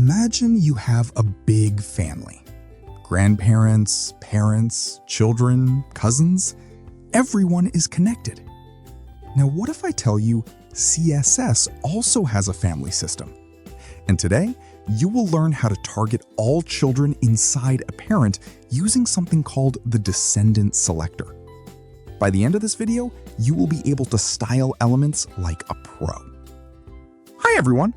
Imagine you have a big family. Grandparents, parents, children, cousins, everyone is connected. Now, what if I tell you CSS also has a family system? And today, you will learn how to target all children inside a parent using something called the Descendant Selector. By the end of this video, you will be able to style elements like a pro. Hi everyone!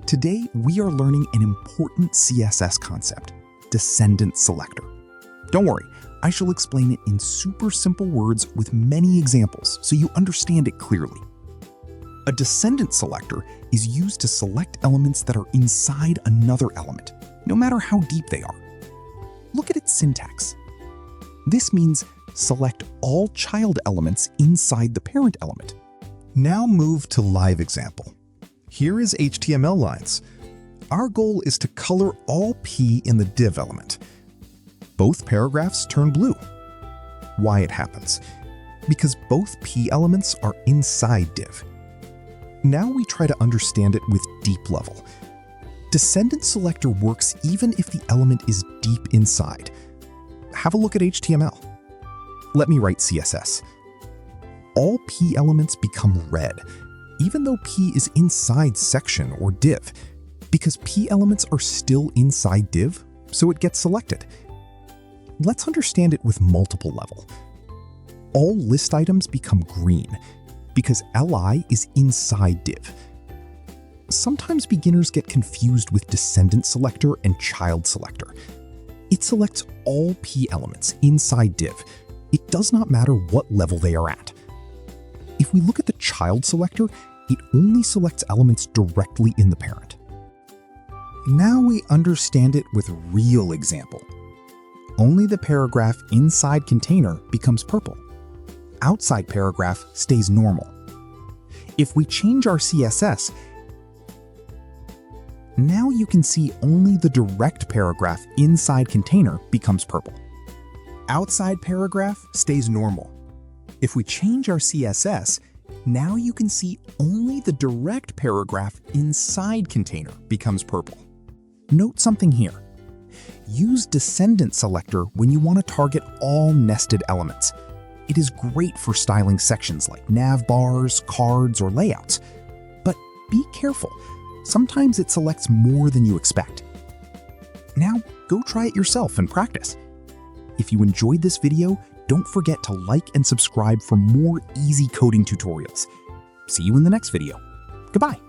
Today, we are learning an important CSS concept, Descendant Selector. Don't worry, I shall explain it in super simple words with many examples so you understand it clearly. A descendant selector is used to select elements that are inside another element, no matter how deep they are. Look at its syntax. This means select all child elements inside the parent element. Now move to live example. Here is HTML lines. Our goal is to color all P in the div element. Both paragraphs turn blue. Why it happens? Because both P elements are inside div. Now we try to understand it with deep level. Descendant Selector works even if the element is deep inside. Have a look at HTML. Let me write CSS. All P elements become red, even though P is inside section or div, because P elements are still inside div, so it gets selected. Let's understand it with multiple level. All list items become green, because li is inside div. Sometimes beginners get confused with Descendant Selector and Child Selector. It selects all P elements inside div. It does not matter what level they are at. If we look at the Child Selector, it only selects elements directly in the parent. Now we understand it with a real example. Only the paragraph inside container becomes purple. Outside paragraph stays normal. If we change our CSS, now you can see only the direct paragraph inside container becomes purple. Outside paragraph stays normal. If we change our CSS, now you can see only the direct paragraph inside container becomes purple. Note something here. Use Descendant Selector when you want to target all nested elements. It is great for styling sections like nav bars, cards, or layouts. But be careful. Sometimes it selects more than you expect. Now, go try it yourself and practice. If you enjoyed this video, don't forget to like and subscribe for more easy coding tutorials. See you in the next video. Goodbye.